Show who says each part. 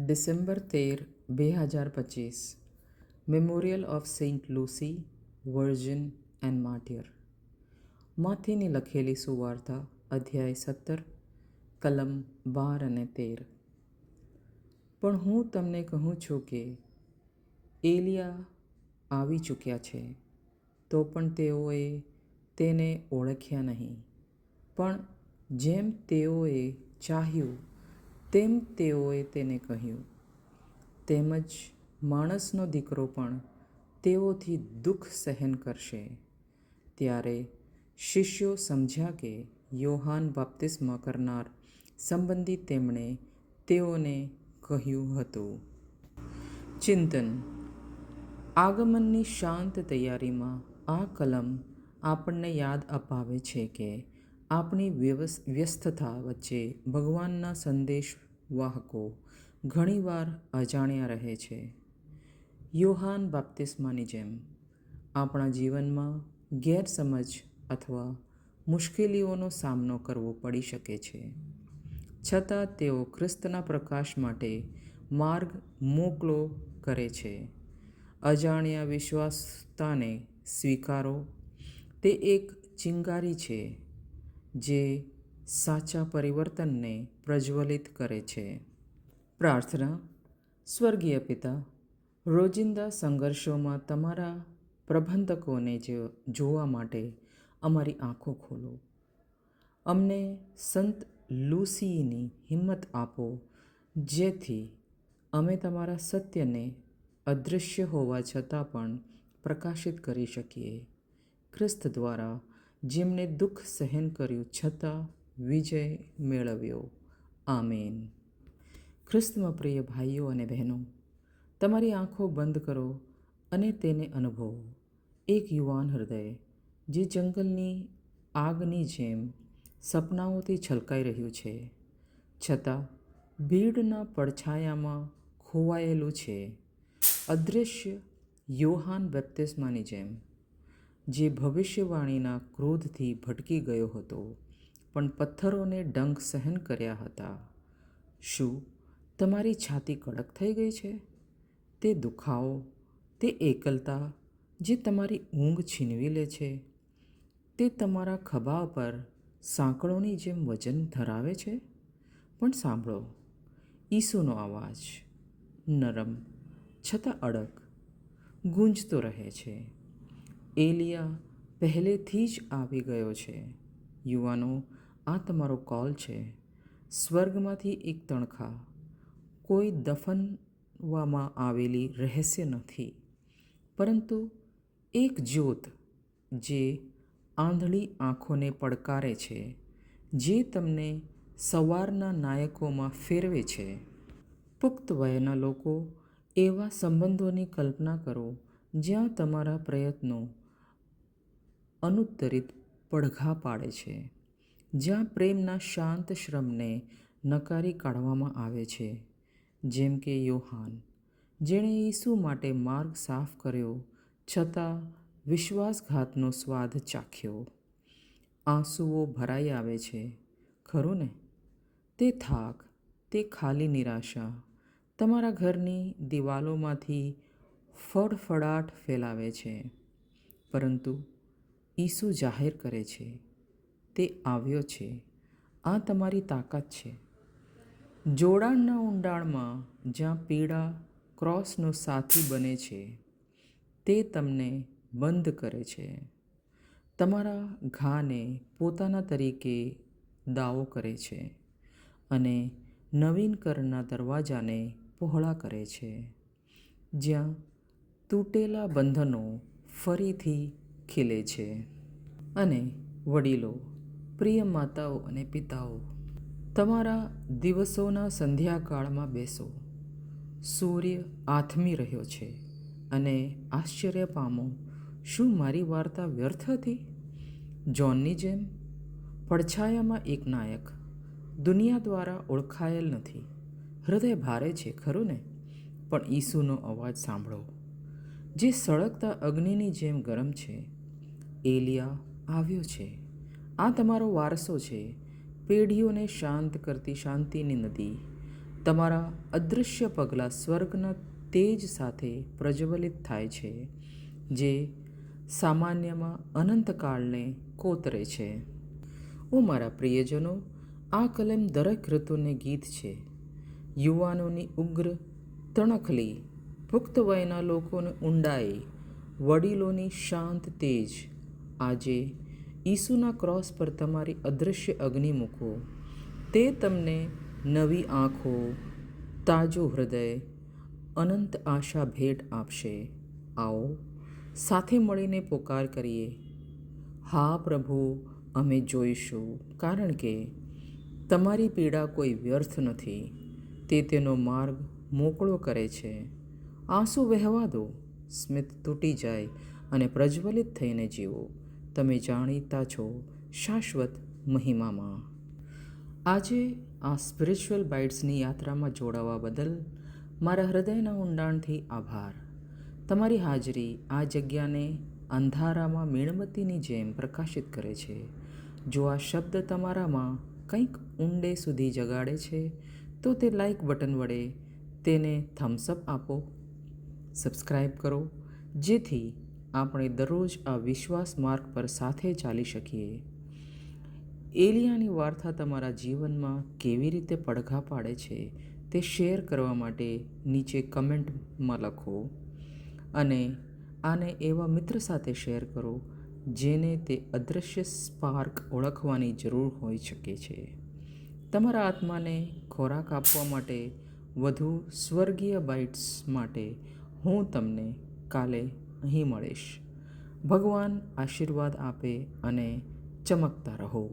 Speaker 1: December 13, 2025 memorial of Saint Lucy virgin and martyr. માથેની લખેલી સુવાર્તા અધ્યાય 17 કલમ 12 અને 13. પણ હું તમને કહું છું કે એલિયા આવી ચૂક્યા છે, તો પણ તેઓએ તેને ઓળખ્યા નહીં. પણ જેમ તેઓએ ચાહ્યું તેમ તેઓએ તેને કહ્યું. તેમજ માણસનો દીકરો પણ તેઓથી દુઃખ સહન કરશે. ત્યારે શિષ્યો સમજ્યા કે યોહાન બપ્તિસ્મા કરનાર સંબંધી તેમણે તેઓને કહ્યું હતું. ચિંતન. આગમનની શાંત તૈયારીમાં આ કલમ આપણને યાદ અપાવે છે કે આપણી વ્યસ્તતા વચ્ચે ભગવાનના સંદેશવાહકો ઘણીવાર અજાણ્યા રહે છે. યોહાન બપ્તિસ્માની જેમ આપણા જીવનમાં ગેરસમજ અથવા મુશ્કેલીઓનો સામનો કરવો પડી શકે છે. છતાં તેઓ ખ્રિસ્તના પ્રકાશ માટે માર્ગ મોકળો કરે છે. અજાણ્યા વિશ્વાસતાને સ્વીકારો. તે એક ચિંગારી છે જે સાચા પરિવર્તનને પ્રજ્વલિત કરે છે. પ્રાર્થના. સ્વર્ગીય પિતા, રોજિંદા સંઘર્ષોમાં તમારા પ્રબંધકોને જોવા માટે અમારી આંખો ખોલો. અમને સંત લુસીની હિંમત આપો, જેથી અમે તમારા સત્યને અદૃશ્ય હોવા છતાં પણ પ્રકાશિત કરી શકીએ. ખ્રિસ્ત દ્વારા જેમણે દુઃખ સહન કર્યું છતાં વિજય મેળવ્યો. આમેન. ખ્રિસ્તમાં પ્રિય ભાઈઓ અને બહેનો, તમારી આંખો બંધ કરો અને તેને અનુભવો. એક યુવાન હૃદય જે જંગલની આગની જેમ સપનાઓથી છલકાઈ રહ્યું છે, છતાં ભીડના પડછાયામાં ખોવાયેલું છે. અદૃશ્ય યોહાન બપ્તિસ્માની જેમ, જે ભવિષ્યવાણીના ક્રોધથી ભટકી ગયો હતો પણ પથ્થરોને ડંખ સહન કર્યા હતા. શું તમારી છાતી કડક થઈ ગઈ છે? તે દુખાવો, તે એકલતા જે તમારી ઊંઘ છીનવી લે છે, તે તમારા ખભા પર સાંકળોની જેમ વજન ધરાવે છે? પણ સાંભળો, ઈસુનો અવાજ નરમ છતાં અડગ ગૂંજતો રહે છે. એલિયા પહેલેથી જ આવી ગયો છે. યુવાનો, આ તમારો કોલ છે. સ્વર્ગમાંથી એક તણખા, કોઈ દફનવામાં આવેલી રહસ્ય નથી, પરંતુ એક જ્યોત જે આંધળી આંખોને પડકારે છે, જે તમને સવારના નાયકોમાં ફેરવે છે. પુખ્ત વયના લોકો, એવા સંબંધોની કલ્પના કરો જ્યાં તમારા પ્રયત્નો અનુત્તરિત પડઘા પાડે છે, જ્યાં પ્રેમના શાંત શ્રમને નકારી કાઢવામાં આવે છે. જેમ કે યોહાન, જેણે ઈસુ માટે માર્ગ સાફ કર્યો છતાં વિશ્વાસઘાતનો સ્વાદ ચાખ્યો. આંસુઓ ભરાઈ આવે છે, ખરું ને? તે થાક, તે ખાલી નિરાશા તમારા ઘરની દિવાલોમાંથી ફડફડાટ ફેલાવે છે. પરંતુ ઈસુ જાહેર કરે છે, તે આવ્યો છે. આ તમારી તાકાત છે. જોડાણના ઊંડાણમાં, જ્યાં પીડા ક્રોસનો સાથી બને છે, તે તમને બંધ કરે છે. તમારા ઘાને પોતાના તરીકે દાવો કરે છે અને નવીનકરણના દરવાજાને પહોળા કરે છે, જ્યાં તૂટેલા બંધનો ફરીથી ખીલે છે. અને વડીલો, પ્રિય માતાઓ અને પિતાઓ, તમારા દિવસોના સંધ્યાકાળમાં બેસો. સૂર્ય આથમી રહ્યો છે અને આશ્ચર્ય પામો, શું મારી વાર્તા વ્યર્થ હતી? જોનની જેમ, પડછાયામાં એક નાયક, દુનિયા દ્વારા ઓળખાયેલ નથી. હૃદય ભારે છે, ખરું ને? પણ ઈસુનો અવાજ સાંભળો, જે સળગતા અગ્નિની જેમ ગરમ છે. એલિયા આવ્યો છે. આ તમારો વારસો છે. પેઢીઓને શાંત કરતી શાંતિની નદી. તમારા અદૃશ્ય પગલાં સ્વર્ગના તેજ સાથે પ્રજ્વલિત થાય છે, જે સામાન્યમાં અનંતકાળને કોતરે છે. ઓ મારા પ્રિયજનો, આ કલમ દરેક ઋતુને ગીત છે. યુવાનોની ઉગ્ર તણખલી, પુખ્ત વયના લોકોની ઊંડાઈ, વડીલોની શાંત તેજ. આજે ઈસુના ક્રોસ પર તમારી અદૃશ્ય અગ્નિ મૂકો. તે તમને નવી આંખો, તાજું હૃદય, અનંત આશા ભેટ આપશે. આવો સાથે મળીને પોકાર કરીએ, હા પ્રભુ, અમે જોઈશું, કારણ કે તમારી પીડા કોઈ વ્યર્થ નથી. તે તેનો માર્ગ મોકળો કરે છે. આંસુ વહેવા દો, સ્મિત તૂટી જાય અને પ્રજ્વલિત થઈને જીવો. તમે જાણીતા છો શાશ્વત મહિમામાં. આજે આ સ્પિરિચ્યુઅલ બાઇટ્સની યાત્રામાં જોડાવા બદલ મારા હૃદયના ઊંડાણથી આભાર. તમારી હાજરી આ જગ્યાને અંધારામાં મીણબત્તીની જેમ પ્રકાશિત કરે છે. જો આ શબ્દ તમારામાં કંઈક ઊંડે સુધી જગાડે છે, તો તે લાઈક બટન વડે તેને થમ્સઅપ આપો, સબસ્ક્રાઈબ કરો, જેથી આપણે દરરોજ આ વિશ્વાસ માર્ગ પર સાથે ચાલી શકીએ. એલિયાની વાર્તા તમારા જીવનમાં કેવી રીતે પડઘા પાડે છે તે શેર કરવા માટે નીચે કમેન્ટમાં લખો, અને આને એવા મિત્ર સાથે શેર કરો જેને તે અદૃશ્ય સ્પાર્ક ઓળખવાની જરૂર હોઈ શકે છે. તમારા આત્માને ખોરાક આપવા માટે વધુ સ્વર્ગીય બાઇટ્સ માટે હું તમને કાલે અહીં મળીશ. ભગવાન આશીર્વાદ આપે અને ચમકતા રહો.